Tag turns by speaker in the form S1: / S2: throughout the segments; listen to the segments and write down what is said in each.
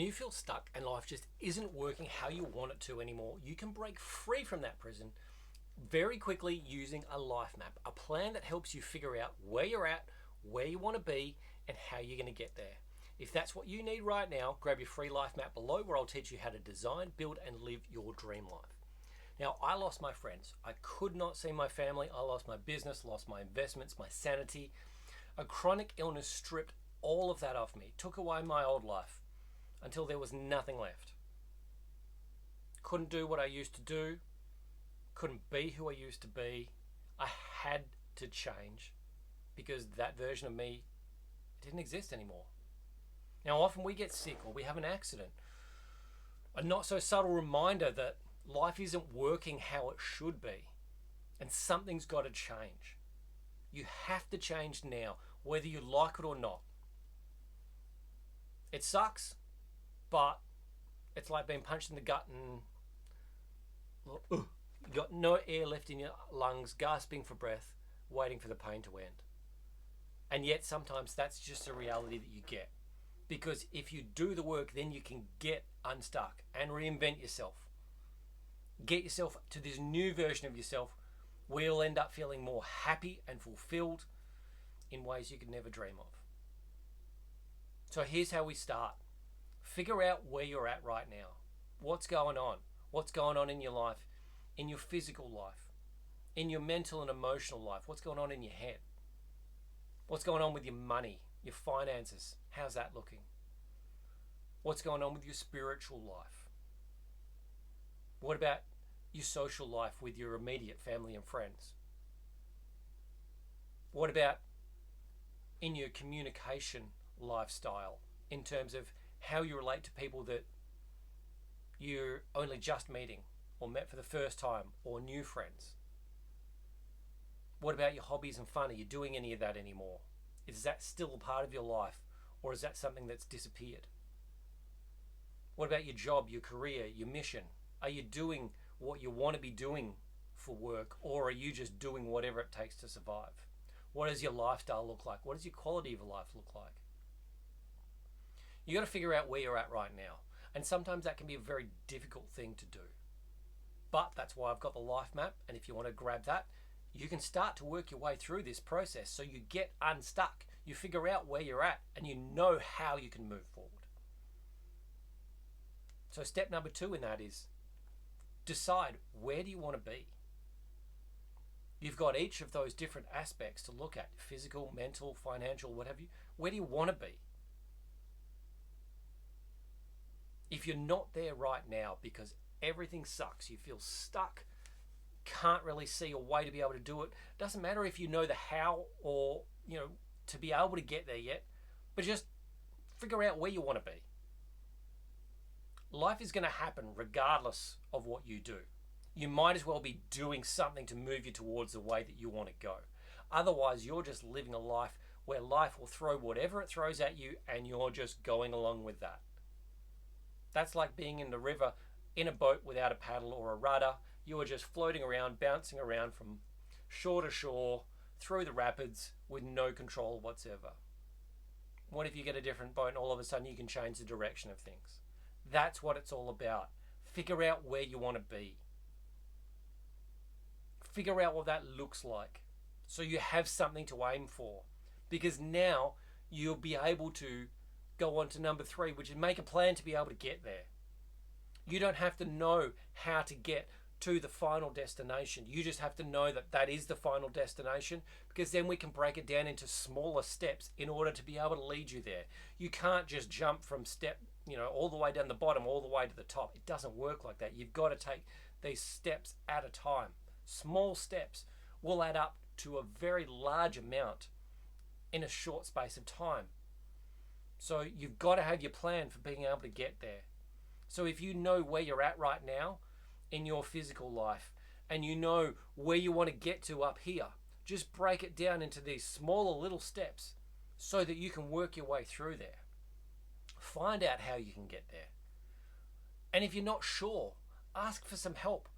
S1: When you feel stuck and life just isn't working how you want it to anymore, you can break free from that prison very quickly using a life map, a plan that helps you figure out where you're at, where you want to be, and how you're going to get there. If that's what you need right now, grab your free life map below where I'll teach you how to design, build, and live your dream life. Now, I lost my friends. I could not see my family. I lost my business, lost my investments, my sanity. A chronic illness stripped all of that off me, took away my old life until there was nothing left. Couldn't do what I used to do, couldn't be who I used to be. I had to change because that version of me didn't exist anymore. Now, often we get sick or we have an accident. A not so subtle reminder that life isn't working how it should be and something's got to change. You have to change now, whether you like it or not. It sucks, but it's like being punched in the gut and you got no air left in your lungs, gasping for breath, waiting for the pain to end. And yet sometimes that's just a reality that you get. Because if you do the work, then you can get unstuck and reinvent yourself. Get yourself to this new version of yourself where you'll end up feeling more happy and fulfilled in ways you could never dream of. So here's how we start. Figure out where you're at right now. What's going on? What's going on in your life, in your physical life, in your mental and emotional life? What's going on in your head? What's going on with your money, your finances? How's that looking? What's going on with your spiritual life? What about your social life with your immediate family and friends? What about in your communication lifestyle in terms of how you relate to people that you're only just meeting or met for the first time or new friends? What about your hobbies and fun? Are you doing any of that anymore? Is that still a part of your life or is that something that's disappeared? What about your job, your career, your mission? Are you doing what you want to be doing for work or are you just doing whatever it takes to survive? What does your lifestyle look like? What does your quality of life look like? You got to figure out where you're at right now. And sometimes that can be a very difficult thing to do. But that's why I've got the life map. And if you want to grab that, you can start to work your way through this process so you get unstuck. You figure out where you're at and you know how you can move forward. So step number 2 in that is decide, where do you want to be? You've got each of those different aspects to look at: physical, mental, financial, what have you. Where do you want to be? If you're not there right now because everything sucks, you feel stuck, can't really see a way to be able to do it, doesn't matter if you know the how or, to be able to get there yet, but just figure out where you want to be. Life is going to happen regardless of what you do. You might as well be doing something to move you towards the way that you want to go. Otherwise, you're just living a life where life will throw whatever it throws at you and you're just going along with that. That's like being in the river in a boat without a paddle or a rudder. You are just floating around, bouncing around from shore to shore, through the rapids with no control whatsoever. What if you get a different boat and all of a sudden you can change the direction of things? That's what it's all about. Figure out where you want to be. Figure out what that looks like so you have something to aim for. Because now you'll be able to go on to number 3, which is make a plan to be able to get there. You don't have to know how to get to the final destination. You just have to know that that is the final destination, because then we can break it down into smaller steps in order to be able to lead you there. You can't just jump from step, all the way down the bottom, all the way to the top. It doesn't work like that. You've got to take these steps at a time. Small steps will add up to a very large amount in a short space of time. So you've got to have your plan for being able to get there. So if you know where you're at right now in your physical life and you know where you want to get to up here, just break it down into these smaller little steps so that you can work your way through there. Find out how you can get there. And if you're not sure, ask for some help.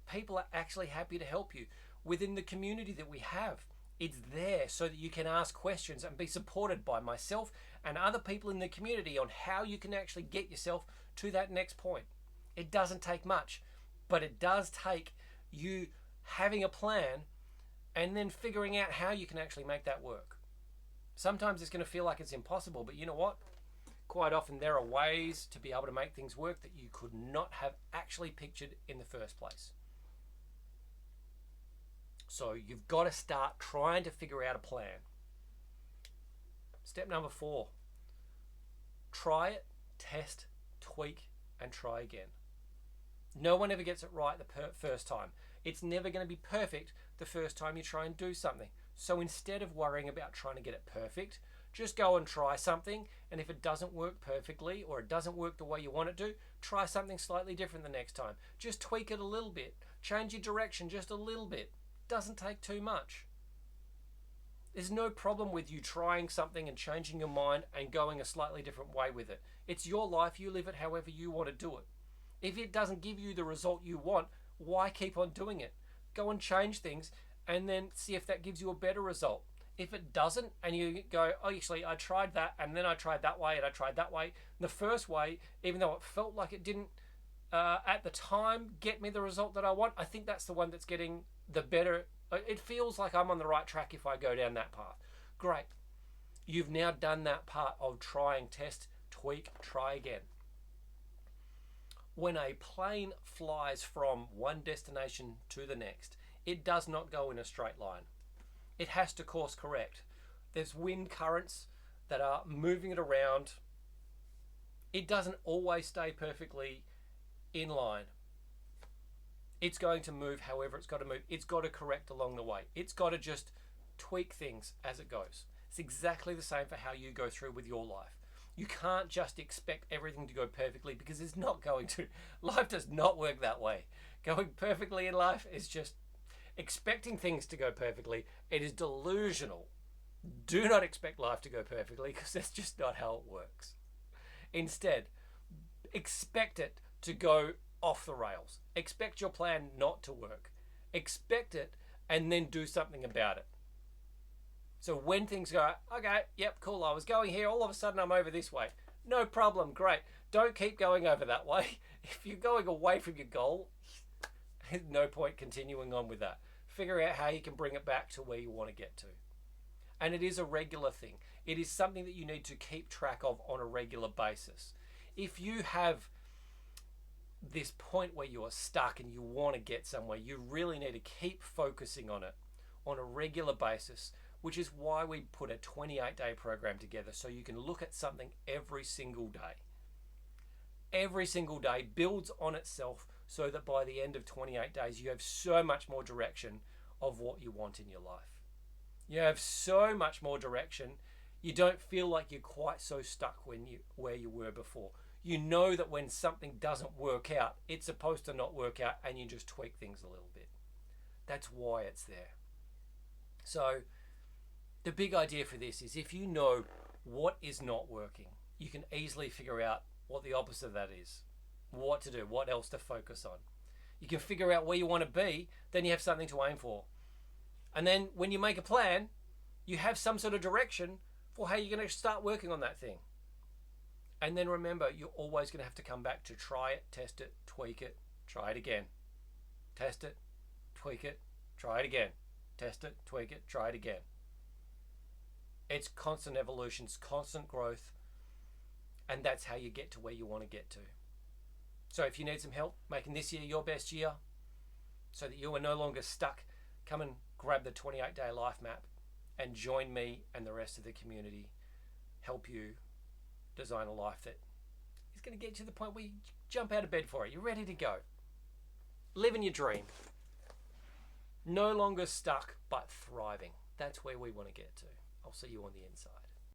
S1: People are actually happy to help you. Within the community that we have, it's there so that you can ask questions and be supported by myself and other people in the community on how you can actually get yourself to that next point. It doesn't take much, but it does take you having a plan and then figuring out how you can actually make that work. Sometimes it's going to feel like it's impossible, but you know what? Quite often there are ways to be able to make things work that you could not have actually pictured in the first place. So you've got to start trying to figure out a plan. Step number 4. Try it, test, tweak, and try again. No one ever gets it right the first time. It's never going to be perfect the first time you try and do something. So instead of worrying about trying to get it perfect, just go and try something, and if it doesn't work perfectly or it doesn't work the way you want it to, try something slightly different the next time. Just tweak it a little bit. Change your direction just a little bit. Doesn't take too much. There's no problem with you trying something and changing your mind and going a slightly different way with it. It's your life. You live it however you want to do it. If it doesn't give you the result you want, why keep on doing it? Go and change things and then see if that gives you a better result. If it doesn't, and you go, oh, actually, I tried that, and then I tried that way, and I tried that way. The first way, even though it felt like it didn't, at the time, get me the result that I want, I think that's the one that's getting the better. It feels like I'm on the right track if I go down that path. Great. You've now done that part of trying, test, tweak, try again. When a plane flies from one destination to the next, it does not go in a straight line. It has to course correct. There's wind currents that are moving it around. It doesn't always stay perfectly in line. It's going to move however it's got to move. It's got to correct along the way. It's got to just tweak things as it goes. It's exactly the same for how you go through with your life. You can't just expect everything to go perfectly because it's not going to. Life does not work that way. Going perfectly in life is just expecting things to go perfectly. It is delusional. Do not expect life to go perfectly because that's just not how it works. Instead, expect it to go off the rails. Expect your plan not to work. Expect it and then do something about it. So when things go, okay, yep, cool, I was going here, all of a sudden I'm over this way. No problem, great. Don't keep going over that way. If you're going away from your goal, there's no point continuing on with that. Figure out how you can bring it back to where you want to get to. And it is a regular thing. It is something that you need to keep track of on a regular basis. If you have this point where you are stuck and you want to get somewhere, you really need to keep focusing on it on a regular basis, which is why we put a 28-day program together so you can look at something every single day. Every single day builds on itself so that by the end of 28 days, you have so much more direction of what you want in your life. You have so much more direction. You don't feel like you're quite so stuck where you were before. You know that when something doesn't work out, it's supposed to not work out, and you just tweak things a little bit. That's why it's there. So the big idea for this is if you know what is not working, you can easily figure out what the opposite of that is, what to do, what else to focus on. You can figure out where you want to be, then you have something to aim for. And then when you make a plan, you have some sort of direction for how you're going to start working on that thing. And then remember, you're always going to have to come back to try it, test it, tweak it, try it again. Test it, tweak it, try it again. Test it, tweak it, try it again. It's constant evolution, it's constant growth, and that's how you get to where you want to get to. So if you need some help making this year your best year so that you are no longer stuck, come and grab the 28-day life map and join me and the rest of the community, help you design a life that is going to get you to the point where you jump out of bed for it. You're ready to go. Living your dream. No longer stuck, but thriving. That's where we want to get to. I'll see you on the inside.